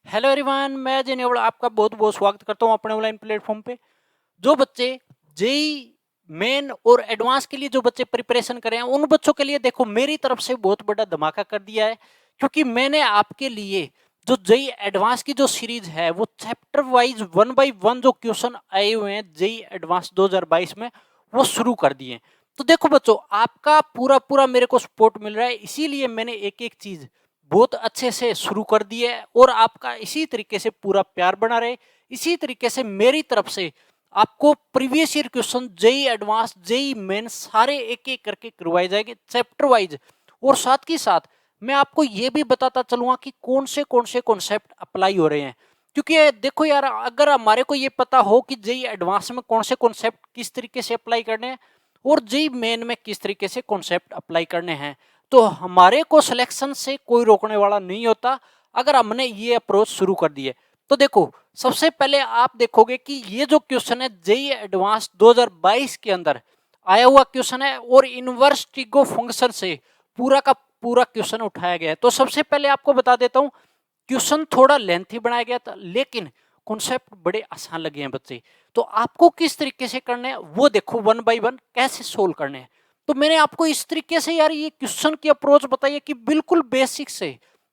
Hello everyone, मैं अजय नेवड़ आपका बहुत बहुत स्वागत करता हूं अपने ऑनलाइन प्लेटफॉर्म पे। जो बच्चे जेई मेन और एडवांस के लिए जो बच्चे प्रिपरेशन कर रहे हैं उन बच्चों के लिए देखो मेरी तरफ से बहुत बड़ा धमाका कर दिया है, क्योंकि मैंने आपके लिए जो जेई एडवांस की जो सीरीज है वो चैप्टर वाइज 1 बाय 1 जो क्वेश्चन आए हुए हैं जेई एडवांस 2022 में वो शुरू कर दिए। तो देखो बच्चों, आपका पूरा पूरा मेरे को सपोर्ट मिल रहा है, इसीलिए मैंने एक एक चीज बहुत अच्छे से शुरू कर दी है और आपका इसी तरीके से पूरा प्यार बना रहे। इसी तरीके से मेरी तरफ से आपको previous year question JEE advanced JEE main सारे एक एक करके करवाए जाएंगे चैप्टर वाइज। और साथ ही साथ मैं आपको ये भी बताता चलूंगा कि कौन से कॉन्सेप्ट अप्लाई हो रहे हैं, क्योंकि देखो यार, अगर हमारे को ये पता हो कि जेई एडवांस में कौन से कॉन्सेप्ट किस तरीके से अप्लाई करने हैं और जेई मेन में किस तरीके से कॉन्सेप्ट अप्लाई करने हैं, तो हमारे को सिलेक्शन से कोई रोकने वाला नहीं होता अगर हमने ये अप्रोच शुरू कर दी है। तो देखो, सबसे पहले आप देखोगे कि ये जो क्वेश्चन है जेई एडवांस 2022 के अंदर आया हुआ क्वेश्चन है और इनवर्स ट्रिगो फंक्शन से पूरा का पूरा क्वेश्चन उठाया गया है। तो सबसे पहले आपको बता देता हूं, क्वेश्चन थोड़ा लेंथी बनाया गया था लेकिन कॉन्सेप्ट बड़े आसान लगे हैं बच्चे। तो आपको किस तरीके से करने हैं वो देखो, 1 बाय 1 कैसे सोल्व करने हैं। तो मैंने आपको इस तरीके से यार ये क्वेश्चन की अप्रोच बताई है कि बिल्कुल बेसिक से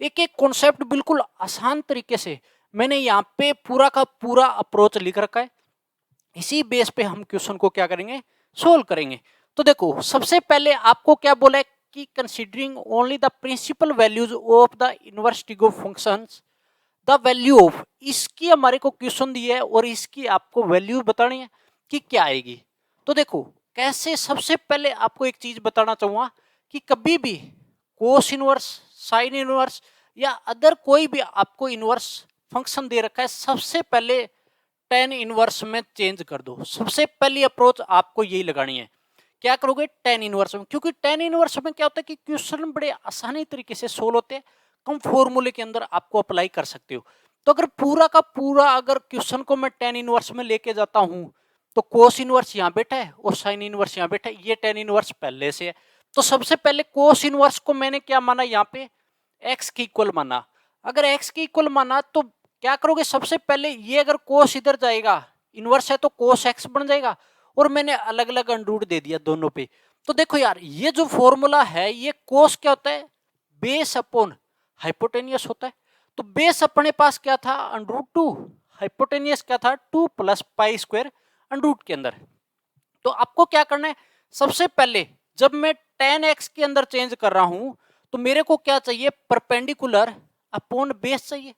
एक एक कॉन्सेप्ट बिल्कुल आसान तरीके से मैंने यहाँ पे पूरा का पूरा अप्रोच लिख रखा है। इसी बेस पे हम क्वेश्चन को क्या करेंगे, सोल्व करेंगे। तो देखो, सबसे पहले आपको क्या बोला है कि considering only the principal values of the inverse trigo functions the value of, इसकी हमारे को क्वेश्चन दी है और इसकी आपको वैल्यू बतानी है कि क्या आएगी। तो देखो कैसे, सबसे पहले आपको एक चीज बताना चाहूंगा कि कभी भी कोस इनवर्स, साइन इनवर्स या अदर कोई भी आपको इनवर्स फंक्शन दे रखा है, सबसे पहले टेन इनवर्स में चेंज कर दो। सबसे पहली अप्रोच आपको यही लगानी है। क्या करोगे, टेन इनवर्स में, क्योंकि टेन इनवर्स में क्या होता है कि क्वेश्चन बड़े आसानी तरीके से सोल्व होते हैं, कम फॉर्मूले के अंदर आपको अप्लाई कर सकते हो। तो अगर पूरा का पूरा अगर क्वेश्चन को मैं टेन इनवर्स में लेके जाता हूं, तो कोस इनवर्स यहाँ बैठा है और साइन इनवर्स यहाँ बैठा है, ये टेन इनवर्स पहले से है। तो सबसे पहले कोस इनवर्स को मैंने क्या माना, यहाँ पे एक्स की इक्वल माना। अगर एक्स की इक्वल माना तो क्या करोगे, सबसे पहले ये अगर कोस इधर जाएगा, इनवर्स है तो कोस एक्स बन जाएगा, और मैंने अलग अलग अंडरूट दे दिया दोनों पे। तो देखो यार, ये जो फॉर्मूला है, ये कोस क्या होता है, बेस अपॉन हाइपोटेनियस होता है। तो बेस अपने पास क्या था, अंडरूट 2, हाइपोटेनियस क्या था, 2 + पाई² अंडरूट के अंदर। तो आपको क्या करना है, सबसे पहले जब मैं टेन एक्स के अंदर चेंज कर रहा हूं तो मेरे को क्या चाहिए, परपेंडिकुलर अपॉन बेस चाहिए।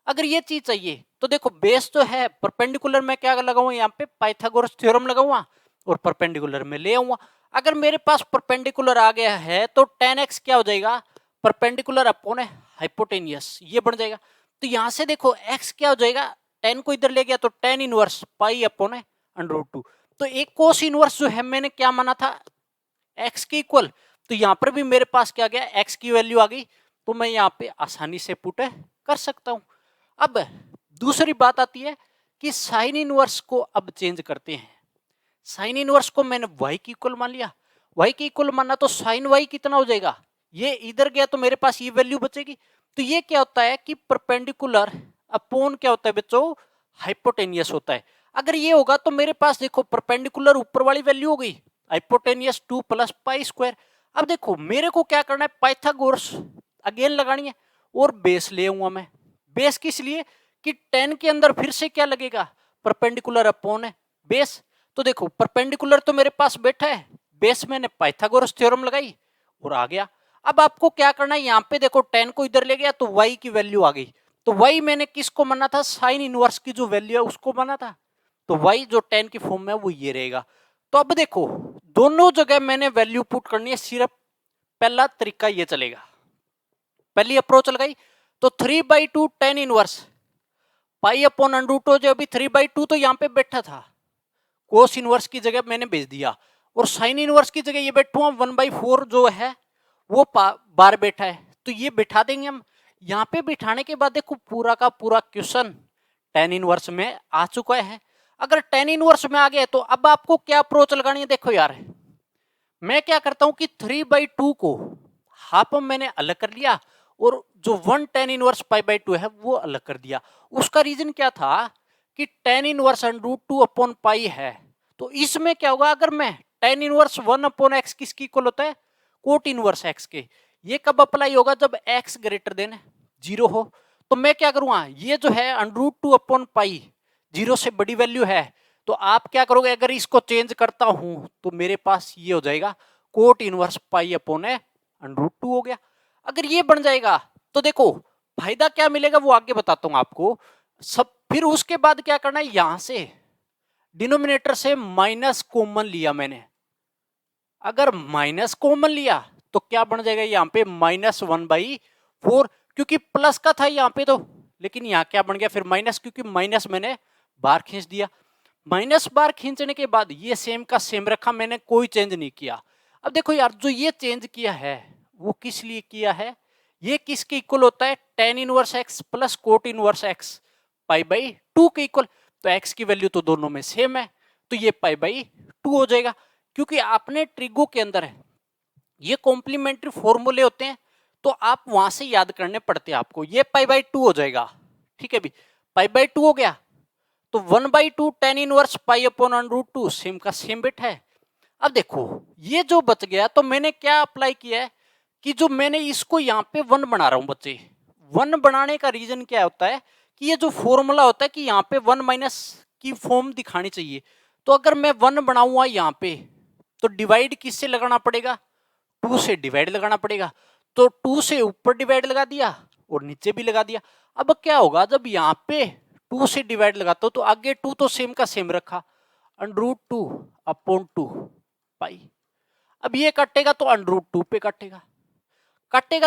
अगर ये चीज चाहिए तो देखो, बेस तो है, परपेंडिकुलर में क्या लगाऊंगा, यहाँ पे पाइथागोरस थ्योरम लगाऊंगा और परपेंडिकुलर में ले आऊंगा। अगर मेरे पास परपेंडिकुलर आ गया है तो टेन एक्स क्या हो जाएगा, परपेंडिकुलर अपॉन हाइपोटेनियस, ये बन जाएगा। तो यहां से देखो एक्स क्या हो जाएगा, टेन को इधर ले गया तो tan inverse pi upon under root 2। तो एक कोस इनवर्स जो है मैंने क्या माना था, एक्स के इक्वल। तो यहां पर भी मेरे पास क्या गया, एक्स की वैल्यू आ गई, तो मैं यहाँ पे आसानी से पुट कर सकता हूं। अब दूसरी बात आती है कि साइन इनवर्स को अब चेंज करते हैं। साइन इनवर्स को मैंने वाई की इक्वल मान लिया, वाई की इक्वल माना तो साइन वाई कितना हो जाएगा, ये इधर गया तो मेरे पास ये वैल्यू बचेगी। तो ये क्या होता है कि परपेंडिकुलर अपॉन क्या होता है बच्चों, हाइपोटेनियस होता है। अगर ये होगा तो मेरे पास देखो परपेंडिकुलर ऊपर वाली वैल्यू हो गई, हाइपोटेनियस 2 + पाई²। अब देखो मेरे को क्या करना है, पाइथागोरस अगेन लगानी है और बेस ले आऊंगा मैं। बेस किस लिए, कि 10 के अंदर फिर से क्या लगेगा, परपेंडिकुलर अपॉन बेस। तो देखो परपेंडिकुलर तो मेरे पास बैठा है, बेस मैंने पाइथागोरस थ्योरम लगाई और आ गया। अब आपको क्या करना है, यहाँ पे देखो 10 को इधर ले गया तो y की वैल्यू आ गई। तो y मैंने किसको माना था, साइन इनवर्स की जो वैल्यू है उसको माना था। तो y जो 10 की फॉर्म में वो ये रहेगा। तो अब देखो दोनों जगह मैंने वैल्यू पुट करनी है, सिर्फ पहला तरीका ये चलेगा। पहली अप्रोच लगाई तो 3/2 10 inverse pi upon under root हो जाए। अभी 3/2 तो यहाँ पे बैठा था, कोस इनवर्स की जगह मैंने भेज दिया, और साइन इनवर्स की जगह ये बैठूंगा 1/4 जो है वो बार बैठा है, तो ये बिठा देंगे हम। यहाँ पे बिठाने के बाद देखो पूरा का पूरा क्वेश्चन टेन इनवर्स में आ चुका है। अगर टेन इनवर्स में आ गया तो अब आपको क्या अप्रोच लगानी है, देखो यार मैं क्या करता हूं कि 3/2 को हाफ मैंने अलग कर लिया और जो 1 tan इनवर्स पाई बाई 2 है वो अलग कर दिया। उसका रीजन क्या था कि tan इनवर्स √2 अपॉन पाई है, तो इसमें क्या होगा, अगर मैं tan इनवर्स 1 अपॉन एक्स किसकी इक्वल होता है, कोट इनवर्स एक्स के, ये कब अप्लाई होगा, जब एक्स ग्रेटर देन 0 हो। तो मैं क्या करूंगा, ये जो है √2 अपॉन पाई 0 से बड़ी वैल्यू है, तो आप क्या करोगे, अगर इसको चेंज करता हूं तो मेरे पास ये हो जाएगा कोट इनवर्स पाई अपॉन √2 हो गया। अगर ये बन जाएगा तो देखो फायदा क्या मिलेगा वो आगे बताता हूं आपको सब। फिर उसके बाद क्या करना है, यहां से डिनोमिनेटर से माइनस कॉमन लिया मैंने, अगर माइनस कॉमन लिया तो क्या बन जाएगा यहाँ पे -1/4, क्योंकि प्लस का था यहाँ पे तो, लेकिन यहाँ क्या बन गया फिर माइनस, क्योंकि माइनस मैंने बार खींच दिया। माइनस बार खींचने के बाद ये सेम का सेम रखा, मैंने कोई चेंज नहीं किया। अब देखो यार, जो ये चेंज किया है वो किस लिए किया है, ये किसके इक्वल होता है, tan inverse x plus cot inverse x pi by 2 के इक्वल। तो एक्स की वैल्यू तो दोनों में सेम है, तो ये पाई बाई 2 हो जाएगा। क्योंकि आपने ट्रिगो के अंदर है ये कॉम्प्लीमेंट्री फॉर्मूले होते हैं, तो आप वहां से याद करने पड़ते हैं आपको। ये पाई बाई 2 हो जाएगा, ठीक है भी, पाई बाई 2 हो गया, तो 1/2 tan inverse pi upon √2 same का सेम बिट है। अब देखो ये जो बच गया, तो मैंने क्या अप्लाई किया है कि जो मैंने इसको यहाँ पे 1 बना रहा हूं बच्चे। 1 बनाने का रीजन क्या होता है कि ये जो फॉर्मूला होता है कि यहाँ पे 1 माइनस की फॉर्म दिखानी चाहिए, तो अगर मैं 1 बनाऊंगा यहाँ पे तो डिवाइड किससे लगाना पड़ेगा, 2 से डिवाइड लगाना पड़ेगा। तो 2 से ऊपर डिवाइड लगा दिया और नीचे भी लगा दिया। अब क्या होगा, जब यहाँ पे 2 से डिवाइड लगाता हूं तो आगे 2 तो सेम का सेम रखा, √2 अपॉन 2 पाई। अब ये कटेगा तो √2 पे कटेगा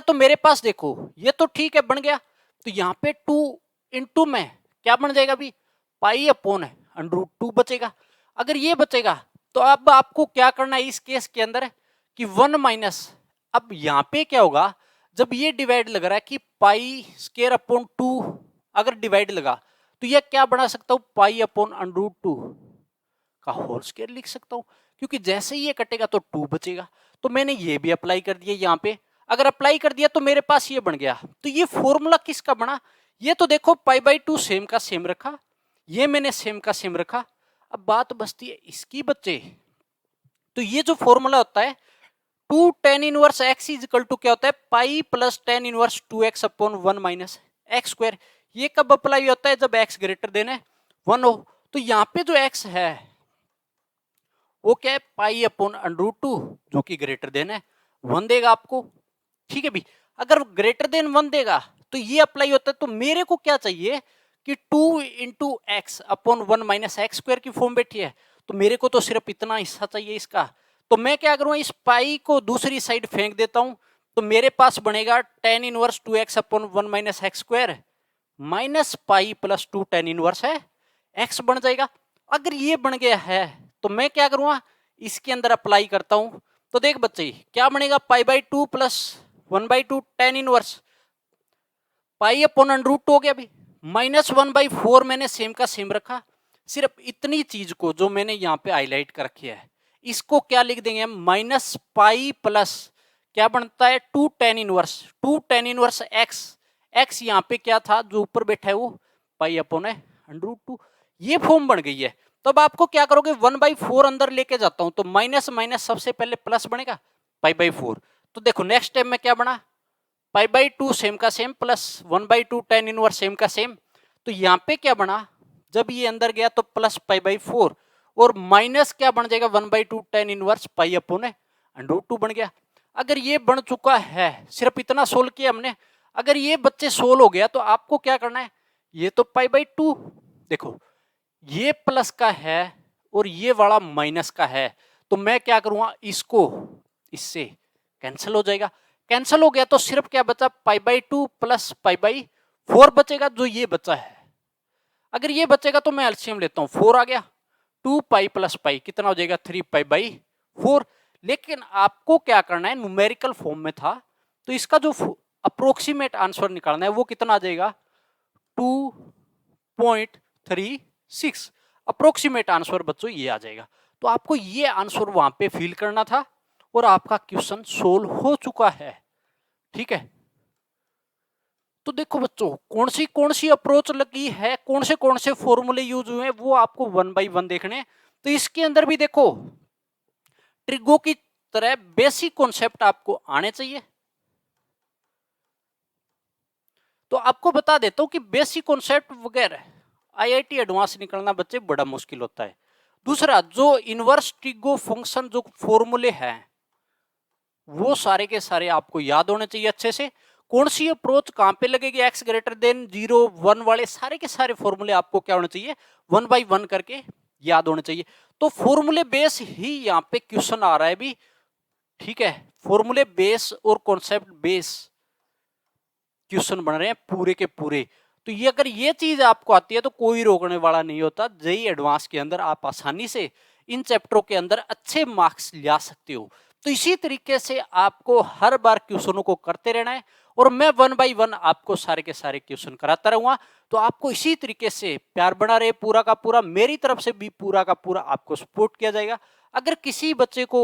तो मेरे पास देखो ये तो ठीक है बन गया, तो यहाँ पे 2 इंटू में क्या बन जाएगा अभी, पाई अपॉन √2 बचेगा। अगर ये बचेगा तो अब आपको क्या करना है इस केस के अंदर कि 1 माइनस, अब यहाँ पे क्या होगा, जब ये डिवाइड लग रहा है कि पाई स्केयर अपॉन 2 अगर डिवाइड लगा तो ये क्या बना सकता हूं, पाई अपॉन √2 का होल स्क्वायर लिख सकता हूं, क्योंकि जैसे ही ये कटेगा तो 2 बचेगा। तो मैंने ये भी अप्लाई कर दिया यहाँ पे, अगर अप्लाई कर दिया तो मेरे पास ये बन गया। तो ये फॉर्मूला किसका बना, ये तो देखो पाई बाई 2 सेम का सेम रखा, ये मैंने सेम का सेम रखा। अब बात बचती है इसकी बच्चे, तो ये जो फॉर्मूला होता है 2 tan inverse x is equal to क्या होता है, pi plus tan inverse 2x upon 1 minus x square. ये कब अप्लाई होता है, जब x ग्रेटर देन 1 हो। तो यहाँ पे जो x है वो क्या है, पाई अपॉन √2 जो कि ग्रेटर देन 1 देगा आपको, ठीक है भी। अगर ग्रेटर देन 1 देगा तो ये अप्लाई होता है। तो मेरे को क्या चाहिए कि 2 into x upon 1 minus x square की फॉर्म बैठी है, तो मेरे को तो सिर्फ इतना हिस्सा चाहिए इसका। तो मैं क्या करूंगा, इस पाई को दूसरी साइड फेंक देता हूं, तो मेरे पास बनेगा tan inverse 2x upon 1 minus x square minus pi plus 2 tan inverse है x बन जाएगा। अगर ये बन गया है तो मैं क्या करूंगा, इसके अंदर अप्लाई करता हूं, तो देख बच्चे क्या बनेगा, pi by 2 plus 1/2 tan inverse pi upon √2 हो गया अभी, -1/4 मैंने सेम का सेम रखा। सिर्फ इतनी चीज को जो मैंने यहाँ पे हाईलाइट कर रखी है, इसको क्या लिख देंगे हम, माइनस पाई प्लस क्या बनता है 2 tan इनवर्स एक्स यहाँ पे क्या था जो ऊपर बैठा है वो पाई अपॉन √2, ये फॉर्म बन गई है। तो अब आपको क्या करोगे, 1/4 अंदर लेके जाता हूं, तो माइनस माइनस सबसे पहले प्लस बनेगा पाई बाई 4। तो देखो नेक्स्ट टाइम में क्या बना, पाई बाई 2 सेम का same plus 1/2 tan inverse same का सेम। तो यहाँ पे क्या बना, जब ये अंदर गया तो प्लस पाई बाई 4 और माइनस क्या बन जाएगा 1/2 tan इनवर्स पाई अपॉन √2 बन गया। अगर ये बन चुका है, सिर्फ इतना सोल्व किया हमने, अगर ये बच्चे सोल्व हो गया तो आपको क्या करना है, ये तो पाई बाई 2 देखो ये प्लस का है और ये वाला माइनस का है, तो मैं क्या करूंगा, इसको इससे कैंसिल हो जाएगा। कैंसिल हो गया तो सिर्फ क्या बचा, pi by 2 plus pi by 4 बचेगा, जो ये बचा है। अगर ये बचेगा तो मैं एलसीएम लेता हूं, 4 आ गया, 2 पाई प्लस पाई कितना हो जाएगा, 3 पाई बाई 4। लेकिन आपको क्या करना है, न्यूमेरिकल फॉर्म में था, तो इसका जो अप्रोक्सीमेट आंसर निकालना है वो कितना आ जाएगा, 2.36 अप्रोक्सीमेट आंसर बच्चों ये आ जाएगा। तो आपको ये आंसर वहां पे फिल करना था और आपका क्वेश्चन सोल्व हो चुका है, ठीक है। तो देखो बच्चों, कौन सी अप्रोच लगी है, कौन से फॉर्मूले यूज हुए हैं, वो आपको 1 बाय 1 देखने हैं। तो इसके अंदर भी देखो ट्रिगो की तरह बेसिक कॉन्सेप्ट आपको आने चाहिए। तो आपको बता देता हूं कि बेसिक कॉन्सेप्ट वगैरह आईआईटी एडवांस निकलना बच्चे बड़ा मुश्किल होता है। दूसरा, जो इनवर्स ट्रिगो फंक्शन जो फॉर्मूले हैं वो सारे के सारे आपको याद होने चाहिए अच्छे से। कौन सी अप्रोच कहां पे लगेगी, एक्स ग्रेटर देन 0 1 वाले सारे के सारे फॉर्मूले आपको क्या होने चाहिए, 1 बाय 1 करके याद होने चाहिए। तो फॉर्मूले बेस ही यहाँ पे क्वेश्चन आ रहा है भी, ठीक है। फॉर्मूले बेस और कॉन्सेप्ट बेस क्वेश्चन बन रहे हैं पूरे के पूरे। तो ये अगर ये चीज आपको आती है तो कोई रोकने वाला नहीं होता। जेईई एडवांस के अंदर आप आसानी से इन चैप्टरों के अंदर अच्छे मार्क्स ला सकते हो। तो इसी तरीके से आपको हर बार क्वेश्चनों को करते रहना है और मैं 1 बाय 1 आपको सारे के सारे क्वेश्चन कराता रहूंगा। तो आपको इसी तरीके से प्यार बना रहे पूरा का पूरा, मेरी तरफ से भी पूरा का पूरा आपको सपोर्ट किया जाएगा। अगर किसी बच्चे को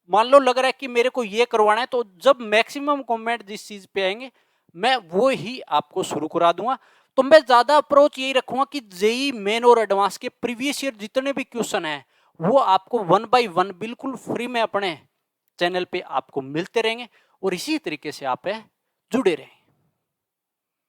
मान लो लग रहा है कि मेरे को ये करवाना है, तो जब मैक्सिमम कमेंट जिस चीज पे आएंगे मैं वो ही आपको शुरू करा दूंगा। तो मैं ज्यादा अप्रोच यही रखूंगा कि जेईई मेन और एडवांस के प्रीवियस ईयर जितने भी क्वेश्चन हैं वो आपको 1 बाय 1 बिल्कुल फ्री में अपने चैनल पे आपको मिलते रहेंगे और इसी तरीके से आप जुड़े रहें।